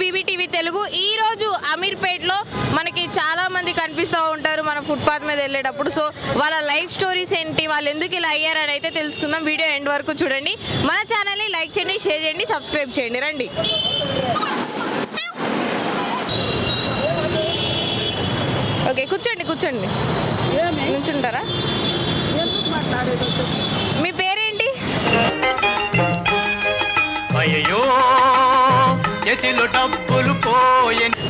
పీవీటీవీ తెలుగు. ఈ రోజు అమీర్పేట్లో మనకి చాలా మంది కనిపిస్తూ ఉంటారు మన ఫుట్పాత్ మీద వెళ్ళేటప్పుడు. సో వాళ్ళ లైఫ్ స్టోరీస్ ఏంటి, వాళ్ళు ఎందుకు ఇలా అయ్యారని అయితే తెలుసుకుందాం. వీడియో ఎండ్ వరకు చూడండి. మన ఛానల్ని లైక్ చేయండి, షేర్ చేయండి, సబ్స్క్రైబ్ చేయండి. రండి. ఓకే, కూర్చోండి కూర్చోండి. నుంచుంటారా? మీ పేరేంటి?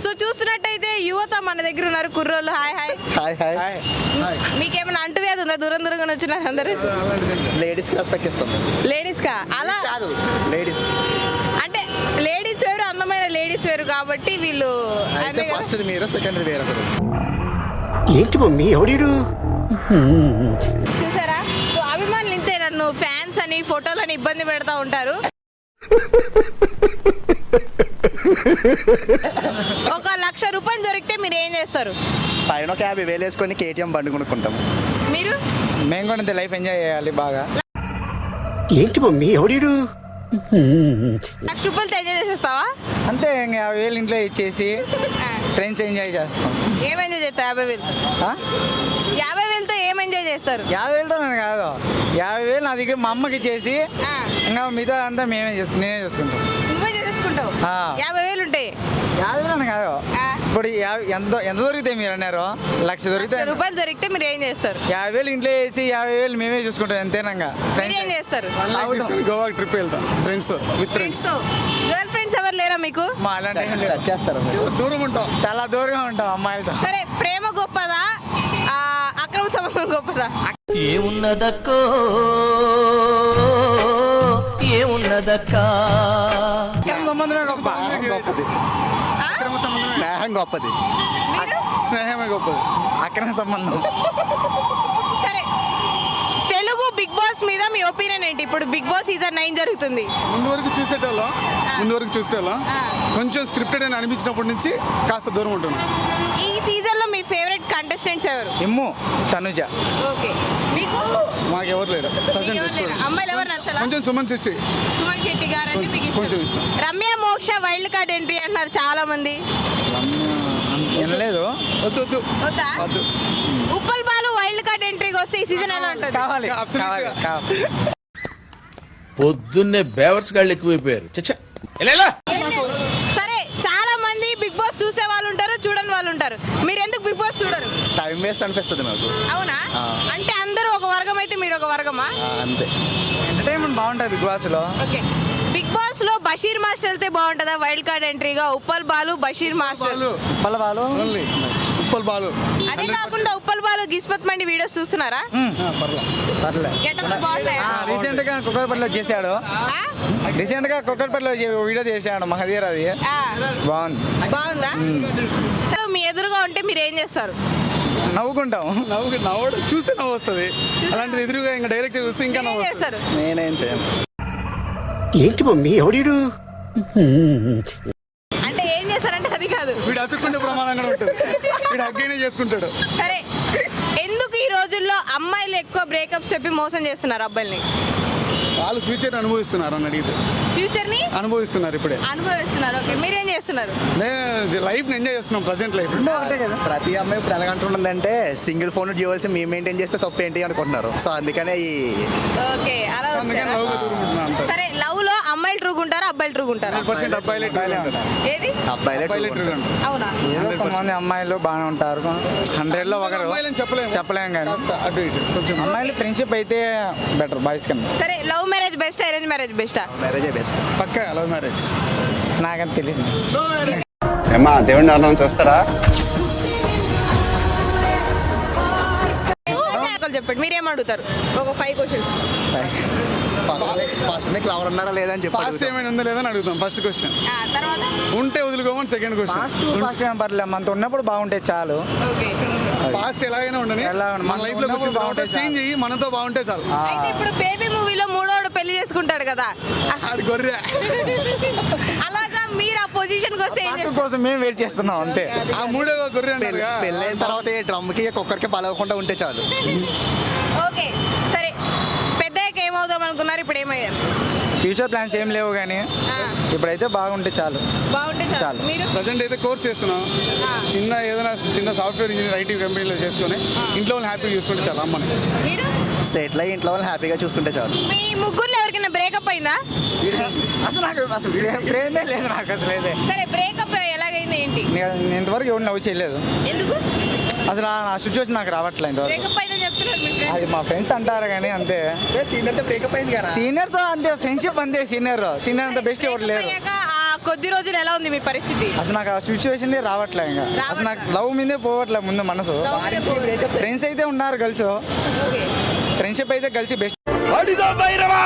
సో చూస్తున్నట్టయితే యువత మన దగ్గర ఉన్నారు, కుర్రోళ్ళు. Hi hi hi hi hi. మీకేమైనా అంటువ్యాధి ఉందా? దూరం దూరంగా వచ్చినారు అందరు. లేడీస్ కి రెస్పెక్ట్ ఇస్తాం. లేడీస్ కా? అలా కాదు, లేడీస్ అంటే లేడీస్ వేరు, అందమైన లేడీస్ వేరు కాబట్టి వీళ్ళు అయితే ఫస్ట్ మీరు, సెకండ్ వేరే. ఏంటి మమ్మీ ఎవడీడు? చూసారా? సో అభిమానులు ఇంతే, నన్ను ఫ్యాన్స్ అని ఫోటోలు అని ఇబ్బంది పెడతా ఉంటారు. ఒక 1,00,000 రూపాయలు దొరికితే మీరు ఏం చేస్తారు? పైన ఒక 50,000 వేసుకొని కేటీఎం బండి కొనుక్కుంటాం. మీరు? మేము కూడా ఇంత లైఫ్ ఎంజాయ్ చేయాలి బాగా. ఏంటి మమ్మీ ఎవడీడు? 1,00,000 రూపాయలతో ఎంజాయ్ చేసేస్తావా? అంతే, ఇంకా 50,000 ఇంట్లో ఇచ్చేసి ఫ్రెండ్స్ ఎంజాయ్ చేస్తాం. ఏం ఎంజాయ్ చేస్తారు 50,000? ఆ? 50,000తో ఏం ఎంజాయ్ చేస్తారు? 50,000తో నేను కాదు, 50,000 నా దగ్గర మా అమ్మకి ఇచ్చేసి ఆ, ఇంకా మిగతా అంతా నేనే చూసుకుంటాం. నువ్వే చేసుకుంటావు. ఆ. 50,000 ఉంటాయి. 50,000 కాదు, ఆ. ఇప్పుడు ఎంత దొరుకుతాయి మీరు అన్నారు? 1,00,000 దొరుకుతాయి. 1,00,000 రూపాయలు దొరికితే మీరు ఏం చేస్తారు? 50,000 ఇంట్లో వేసి 50,000 మేమే చూసుకుంటాం అంతేనంగా. మీరు ఏం చేస్తారు? గోవాకి ట్రిప్ వెళ్తాం ఫ్రెండ్స్ తో, విత్ ఫ్రెండ్స్. గర్ల్ ఫ్రెండ్స్ ఎవరు లేరా మీకు? మా అలాంటి ఏం లేదు. సెట్ చేస్తారు. దూరం ఉంటాం. చాలా దూరంగా ఉంటాం అమ్మాయిలతో. సరే, ప్రేమ గొప్పదా, అక్రమ సంబంధం గొప్పదా? ఏమున్నదక్కో ఏమున్నదక్కా? సంబంధమే గొప్ప. గొప్పది ఆ? స్నేహం, గొప్పది మీరు? స్నేహమే గొప్పది. అక్రమ సంబంధం. సరే, తెలుగు బిగ్ బాస్ మీద మీ ఒపీనియన్ ఏంటి? ఇప్పుడు బిగ్ బాస్ సీజన్ 9 జరుగుతుంది. ముందు వరకు చూసేటోళ్ళం ఆ. కొంచెం స్క్రిప్టెడ్ అని అనిపించినప్పటి నుంచి కాస్త దూరం ఉంటున్నాం. ఈ సీజన్ లో మీ ఫేవరెట్ కంటెస్టెంట్స్ ఎవరు? ఇమ్ము, తనుజ. ఓకే, మీకు? మాకు ఎవరు లేరు మీకు ప్రజెంట్. ఎవరు లేరా? అమ్మాయిలు ఎవరు నచ్చలా? కొంచెం సుమన్ శశి సుమన్ శెట్టి గారు అంటే మీకు కొంచెం ఇష్టం. ఇష్టం. రమ్య మోక్ష వైల్డ్ కార్డ్ ఎంట్రీ అంటున్నారు చాలా మంది. వినలేదు. వద్దు వద్దు వద్దా? వద్దు. ఉప్పల్ బాలు వైల్డ్ కార్డ్ ఎంట్రీకి వస్తే ఈ సీజన్ ఎలా ఉంటుంది? కావాలి Absolutely. కావాలి. పొద్దున్నే బేవర్స్ గాళ్ళు ఎక్కువైపోయారు. చచ్చా ఎలా సరే, చాలా మంది బిగ్ బాస్ చూసే వాళ్ళు ఉంటారు, చూడని వాళ్ళు ఉంటారు. మీరు ఎందుకు బిగ్ బాస్ చూడరు? టైం వేస్ట్ అనిపిస్తుంది నాకు. అవునా? ఆ. అంటే అందరూ ఒక వర్గం అయితే మీరు ఒక వర్గమా? అంతే. ఎంటర్టైన్మెంట్ బాగుంటుంది బిగ్ బాస్లో. ఓకే, బిగ్ బాస్ లో బషీర్ మాస్టర్ వెళ్తే బాగుంటుందా వైల్డ్ కార్డ్ ఎంట్రీగా? ఉప్పల్ బాలు, బషీర్ మాస్టర్. పల్లవాలు ఓన్లీ ఉప్పల్ బాలు. అదే కాకుండా ఉప్పల్ బాలు గిస్మత్ మండి వీడియోస్ చూస్తున్నారా? పర్లే. గెటప్స్ బాగుంటాయా? రీసెంట్ గా కుక్కర్పల్లిలో చేశాడు. ఆ? రీసెంట్ గా కుక్కర్పల్లిలో వీడియో చేశాడు మహదీర్. అది ఆ. బాగుంది. బాగుందా? సరే, మీ ఎదురుగా ఉంటే మీరు ఏం చేస్తారు? నవ్వుకుంటాం. నవ్వుడు చూస్తే నవ్వు వస్తుంది. అలాంటిది ఎదురుగా ఇంకా డైరెక్ట్ చూస్తే ఇంకా మీరు ఏం నవ్వు చేస్తారు? నేనేం చేయను. ఏంటి మమ్మీ ఎవడీడు? అంటే ఏం చేస్తారంటే అది కాదు. వీడు అతుక్కుంటే ప్రమాణంగా ఉంటుంది. వీడు హగ్గైనా చేసుకుంటాడు. సరే, ఎందుకు ఈ రోజుల్లో అమ్మాయిలు ఎక్కువ బ్రేకప్స్ చెప్పి మోసం చేస్తున్నారు అబ్బాయిల్ని? వాళ్ళు ఫ్యూచర్ అనుభవిస్తున్నారు అని అడిగితే ఫ్యూచర్ ని అనుభవిస్తున్నారు ఇప్పుడే. అనుభవిస్తున్నారు. ఓకే, మీరేం చేస్తున్నారు? నేను లైఫ్ ఎంజాయ్ చేస్తున్నాం, ప్రజెంట్ లైఫ్. ఒకటే కదా. ప్రతి అమ్మాయి ఇప్పుడు ఎలాగంటుందంటే సింగిల్ ఫోన్ డ్యూయల్స్ మేము మెయింటైన్ చేస్తే తప్పు ఏంటి అనుకుంటున్నారు. సో అందుకనే ఈ ఓకే, అలా అందుకని వచ్చారా? లవ్ దూరం ఉంటున్నాం అంత. సరే, లవ్ లో అమ్మాయిలు ట్రూగా ఉంటారా, అబ్బాయిలు ట్రూగా ఉంటారా? 100% అబ్బాయిలే true గా ఉంటారు. ఏది? అబ్బాయిలే అబ్బాయిలే true గా ఉంటారు. అవునా? ఏదో కొంతమంది అమ్మాయిలు బాగానే ఉంటారు. 100లో ఒకరు అమ్మాయిలని చెప్పలేము కానీ కాస్త అటు ఇటు కొంచెం. అమ్మాయిలు ఫ్రెండ్షిప్ అయితే బెటర్ బాయ్స్ కన్నా. సరే, love marriage best, arrange marriage బెస్టా? మ్యారేజే బెస్ట్. పక్కా లవ్ మ్యారేజ్. నాకంత తెలియదు. ఏమ్మా దేవుడిని ఎవరైనా చూస్తారా? చెప్పండి, మీరేం అడుగుతారు? ఒక 5 క్వశ్చన్స్. ఫస్ట్ మీకు లవర్ ఉన్నారా లేదా అని చెప్పి పాస్ట్ అడుగుతాం. ఏమైనా ఉందా లేదా అని అడుగుతాం ఫస్ట్ క్వశ్చన్. తర్వాత ఉంటే వదులుకోమని సెకండ్ క్వశ్చన్. ఫస్ట్ ఏం పర్లేదు, మనతో ఉన్నప్పుడు బాగుంటే చాలు. ఓకే. పాస్ట్ ఎలాగైనా ఉండని ఎలా ఉన్నా, మన లైఫ్ లోకి వచ్చిన తర్వాత బాగుంటే చేంజ్ అయ్యి మనతో బాగుంటే చాలు. అయితే ఇప్పుడు బేబీ మూవీలో మూడోడు పెళ్లి చేసుకుంటాడు కదా, అది గొర్రె. అలాగా మీరు ఆ పొజిషన్కి వస్తే ఏం పార్ట్ చేస్తారు? కోసం మేము వెయిట్ చేస్తున్నాం అంతే. ఆ మూడో గొర్రె అంటారు. పెళ్ళైన తర్వాత ఏ డ్రమ్కి కుక్కర్కి బలవకుండా ఉంటే చాలు. ఓకే, సరే, పెద్దయ్యాక ఏమవుదాం అనుకున్నారు, ఇప్పుడు ఏమయ్యారు? ఫ్యూచర్ ప్లాన్స్ ఏం లేవు కానీ ఇప్పుడైతే బాగుంటే చాలు. బాగుంటే చాలు. చాలు. మీరు ప్రజెంట్ అయితే కోర్స్ చేస్తున్నాం. చిన్న సాఫ్ట్వేర్ ఇంజనీర్ ఐటీ కంపెనీలో చేసుకొని ఇంట్లో వాళ్ళని హ్యాపీగా చూసుకుంటే చాలా అమ్మని. మీరు సెటిల్ అయ్యి ఇంట్లో వాళ్ళని హ్యాపీగా చూసుకుంటే చాలు. మీ ముగ్గురులో ఎవరికైనా బ్రేకప్ అయిందా? అసలు ప్రేమే లేదు నాకు అసలు అయితే. సరే బ్రేకప్ ఎలాగైంది ఏంటి? నేను ఇంతవరకు ఎవరు లవ్ చేయలేదు. ఎందుకు అసలు ఆ సిచ్యువేషన్ నాకు రావట్లేదు ఇంతవరకు. బ్రేకప్ అయిందని చెప్తున్నారు మీ friend. అది మా ఫ్రెండ్స్ అంటారు కానీ అంతే. సీనియర్తో బ్రేకప్ అయింది కదా. సీనియర్తో అంతే ఫ్రెండ్షిప్ అంతే. సీనియర్ అంత బెస్ట్ ఎవరు Breakup లేరు. అయ్యాక ఆ కొద్ది రోజులు ఎలా ఉంది మీ పరిస్థితి? అసలు నాకు ఆ సిచ్యువేషన్ రావట్లే ఇంకా. అసలు నాకు లవ్ మీదే పోవట్లే ముందు మనసు. Love మీద పోవట్లే. బ్రేకప్ ఫ్రెండ్స్ అయితే ఉన్నారు గర్ల్స్. Okay. ఫ్రెండ్షిప్ అయితే కలిసి బెస్ట్. అడిగో భైరవా